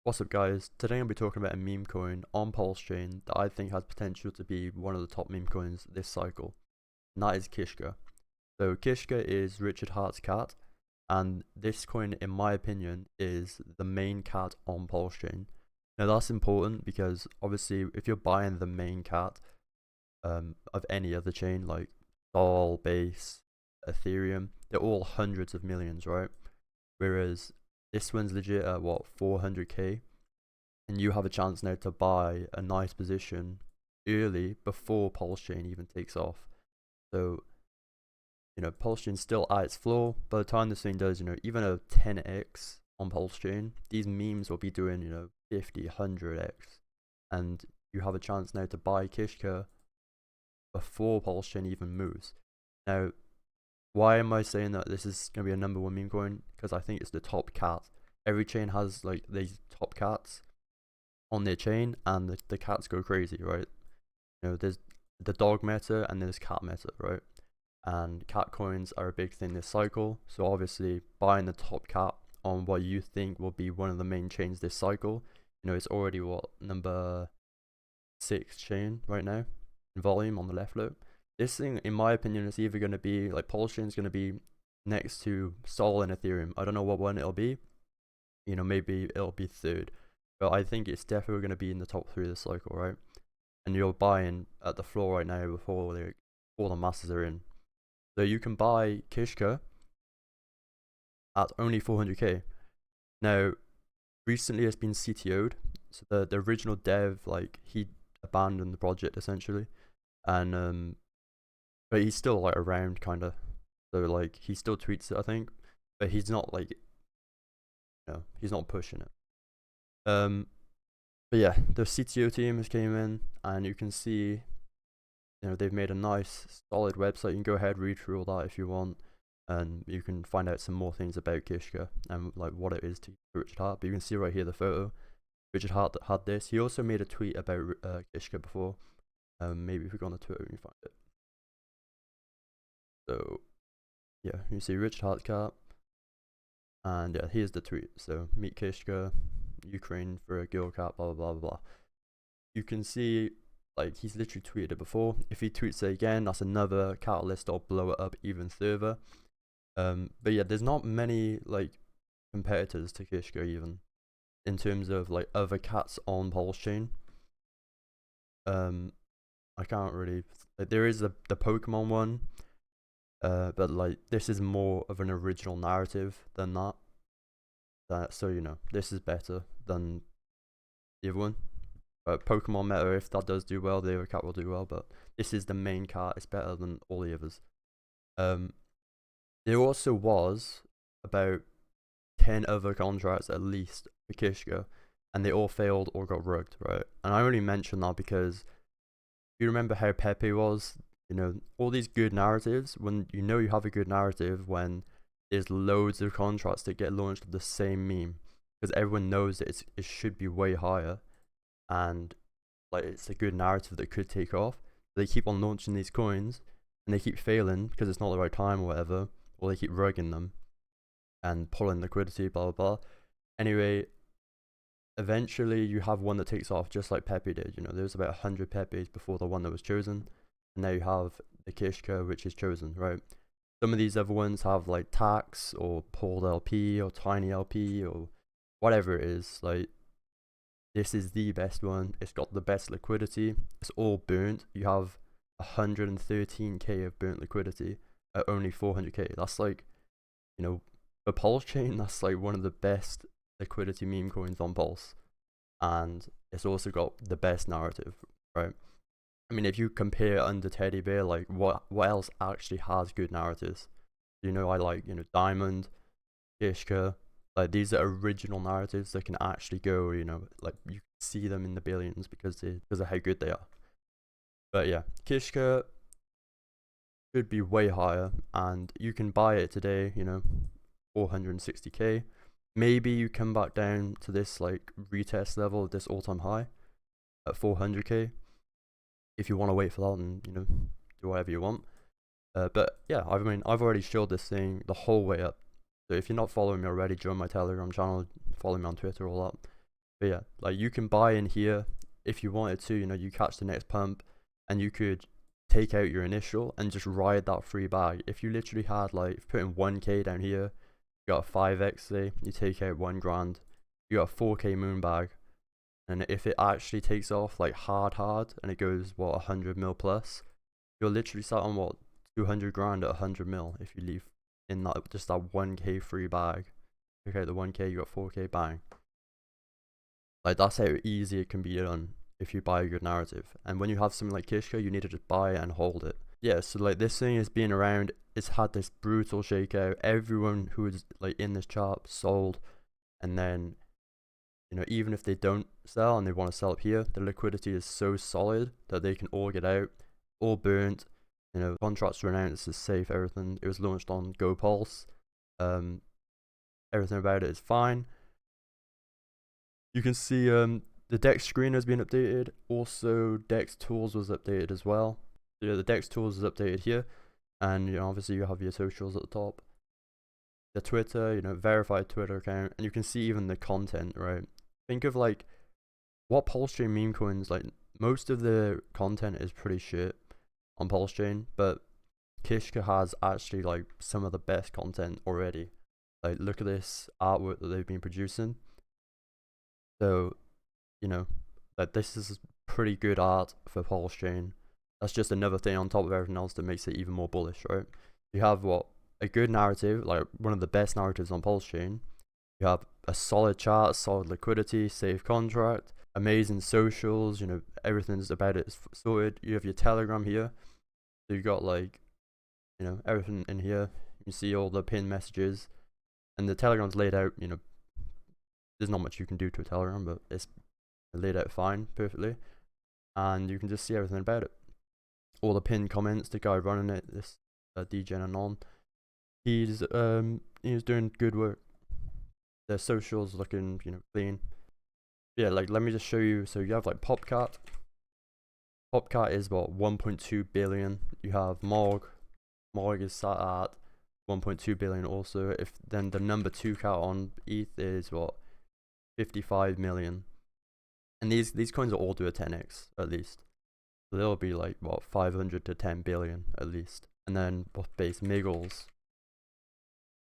What's up guys, today I'll be talking about a meme coin on PulseChain that I think has potential to be one of the top meme coins this cycle, and that is KISHKA. So KISHKA is Richard Hart's cat, and this coin in my opinion is the main cat on PulseChain. Now that's important because obviously if you're buying the main cat of any other chain like Sol, Base, Ethereum, they're all hundreds of millions, right? Whereas this one's legit at what, 400k, and you have a chance now to buy a nice position early before PulseChain even takes off. So PulseChain's still at its floor. By the time this thing does even a 10x on PulseChain, these memes will be doing 50, 100x, and you have a chance now to buy KISHKA before PulseChain even moves. Now, why am I saying that this is going to be a number one meme coin? Because I think it's the top cat. Every chain has like these top cats on their chain, and the cats go crazy, right? There's the dog meta and there's cat meta, right? And cat coins are a big thing this cycle. So obviously buying the top cat on what you think will be one of the main chains this cycle, it's already what, number 6 chain right now in volume on the left loop. This thing, in my opinion, is either going to be like PulseChain's going to be next to Sol and Ethereum. I don't know what one it'll be. Maybe it'll be third, but I think it's definitely going to be in the top 3 this cycle, right? And you're buying at the floor right now before all the masses are in. So you can buy KISHKA at only 400k. Now, recently it's been CTO'd. So the original dev, like, he abandoned the project essentially, and but he's still like around kinda. So like he still tweets it, I think, but he's not like, he's not pushing it. But yeah, the CTO team has came in, and you can see, they've made a nice solid website. You can go ahead, read through all that if you want, and you can find out some more things about KISHKA and like what it is to Richard Hart. But you can see right here the photo. Richard Hart had this. He also made a tweet about KISHKA before. Maybe if we go on the Twitter, we can find it. So yeah, you see Richard Hart's cat, and yeah, here's the tweet. So meet KISHKA, Ukraine for a girl cat, blah blah blah blah. You can see like he's literally tweeted it before. If he tweets it again, that's another catalyst that'll blow it up even further. But yeah, there's not many like competitors to KISHKA even in terms of like other cats on PulseChain. I can't really, like, there is the Pokemon one, but like this is more of an original narrative than that. So this is better than the other one. Pokemon meta, if that does do well, the other cat will do well, but this is the main cat. It's better than all the others. There also was about 10 other contracts at least for KISHKA, and they all failed or got rugged, right? And I only mention that because you remember how Pepe was, all these good narratives, when you have a good narrative when there's loads of contracts that get launched of the same meme, because everyone knows that it should be way higher, and like it's a good narrative that could take off. They keep on launching these coins and they keep failing because it's not the right time or whatever, or they keep rugging them and pulling liquidity, blah blah blah. Anyway, eventually you have one that takes off just like Pepe did. There's about 100 Pepes before the one that was chosen, and now you have the KISHKA which is chosen, right? Some of these other ones have like tax or pulled LP or tiny LP or whatever it is. Like, this is the best one. It's got the best liquidity. It's all burnt. You have 113k of burnt liquidity at only 400k. That's like, for PulseChain, that's like one of the best liquidity meme coins on Pulse, and it's also got the best narrative, right? I mean, if you compare under Teddy Bear, like what else actually has good narratives? I like Diamond, KISHKA, like these are original narratives that can actually go, like you can see them in the billions because of how good they are. But yeah, KISHKA should be way higher, and you can buy it today, 460k. Maybe you come back down to this like retest level, this all-time high at 400k if you want to wait for that and do whatever you want. But yeah, I mean, I've already showed this thing the whole way up. So if you're not following me already, join my Telegram channel, follow me on Twitter, all that. But yeah, like you can buy in here if you wanted to, you know, you catch the next pump and you could take out your initial and just ride that free bag. If you literally had like, put in 1k down here, you got a 5x, say, you take out 1 grand, you got a 4k moon bag, and if it actually takes off like hard and it goes what 100 mil plus, you're literally sat on what 200 grand at 100 mil if you leave in that just that 1k free bag. Okay, the 1k, you got 4k, bang. Like that's how easy it can be done if you buy a good narrative. And when you have something like KISHKA, you need to just buy it and hold it. Yeah, so like this thing has been around, it's had this brutal shakeout. Everyone who is like in this chart sold, and then, you know, even if they don't sell and they want to sell up here, the liquidity is so solid that they can all get out, all burnt. You know, contracts were announced, it's safe, everything. It was launched on GoPulse. Everything about it is fine. You can see the DexScreener has been updated. Also, DexTools was updated as well. So yeah, the DexTools is updated here, and you know, obviously you have your socials at the top. The Twitter, you know, verified Twitter account, and you can see even the content, right? Think of like what PulseChain meme coins, like most of the content is pretty shit on PulseChain, but KISHKA has actually like some of the best content already. Like look at this artwork that they've been producing. So, you know, like this is pretty good art for PulseChain. That's just another thing on top of everything else that makes it even more bullish, right? You have what, a good narrative, like one of the best narratives on PulseChain. You have a solid chart, solid liquidity, safe contract, amazing socials, you know, everything's about it is sorted. You have your Telegram here. So you got like, you know, everything in here. You can see all the pinned messages, and the Telegram's laid out, you know, there's not much you can do to a Telegram, but it's laid out fine, perfectly, and you can just see everything about it. All the pinned comments, the guy running it, this DJ Anon, he's doing good work. Their socials looking, you know, clean. Yeah, like let me just show you. So you have like Popcat. Popcat is what 1.2 billion. You have Morg is sat at 1.2 billion also. If then the number 2 cat on ETH is what 55 million, and these coins will all do a 10x at least. So they'll be like what 500 to 10 billion at least. And then base Miggles.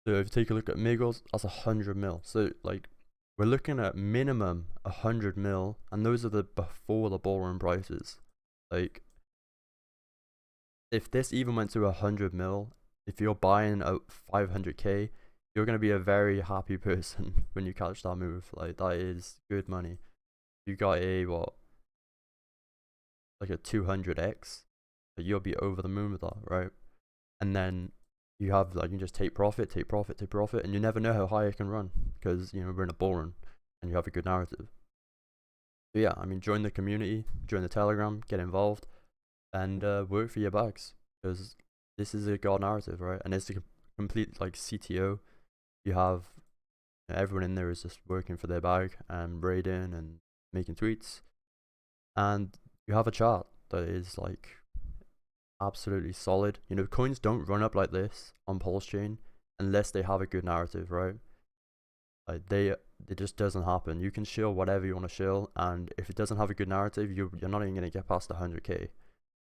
So if you take a look at Miggles, that's 100 mil. So like we're looking at minimum 100 mil, and those are the before the bull run prices. Like if this even went to 100 mil, if you're buying at 500k, you're gonna be a very happy person when you catch that move. Like that is good money. You got a what, like a 200x, but you'll be over the moon with that, right? And then you have like, you just take profit, and you never know how high it can run because, you know, we're in a bull run and you have a good narrative. So yeah, I mean, join the community, join the Telegram, get involved, and work for your bags, because this is a god narrative, right? And it's a complete like CTO. You have, you know, everyone in there is just working for their bag and raiding and making tweets, and you have a chart that is like absolutely solid. You know, coins don't run up like this on PulseChain unless they have a good narrative, right? Like it just doesn't happen. You can shill whatever you want to shill, and if it doesn't have a good narrative, you're not even gonna get past 100k.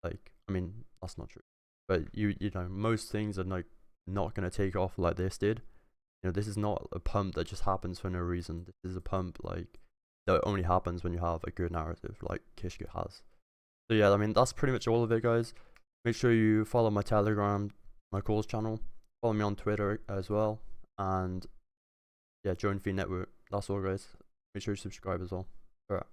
Like, I mean, that's not true, but you know, most things are like not gonna take off like this did. You know, this is not a pump that just happens for no reason. This is a pump like that only happens when you have a good narrative, like KISHKA has. So yeah, I mean, that's pretty much all of it, guys. Make sure you follow my Telegram, my calls channel, follow me on Twitter as well, and yeah, join FeineNetwork. That's all, guys. Make sure you subscribe as well. Alright.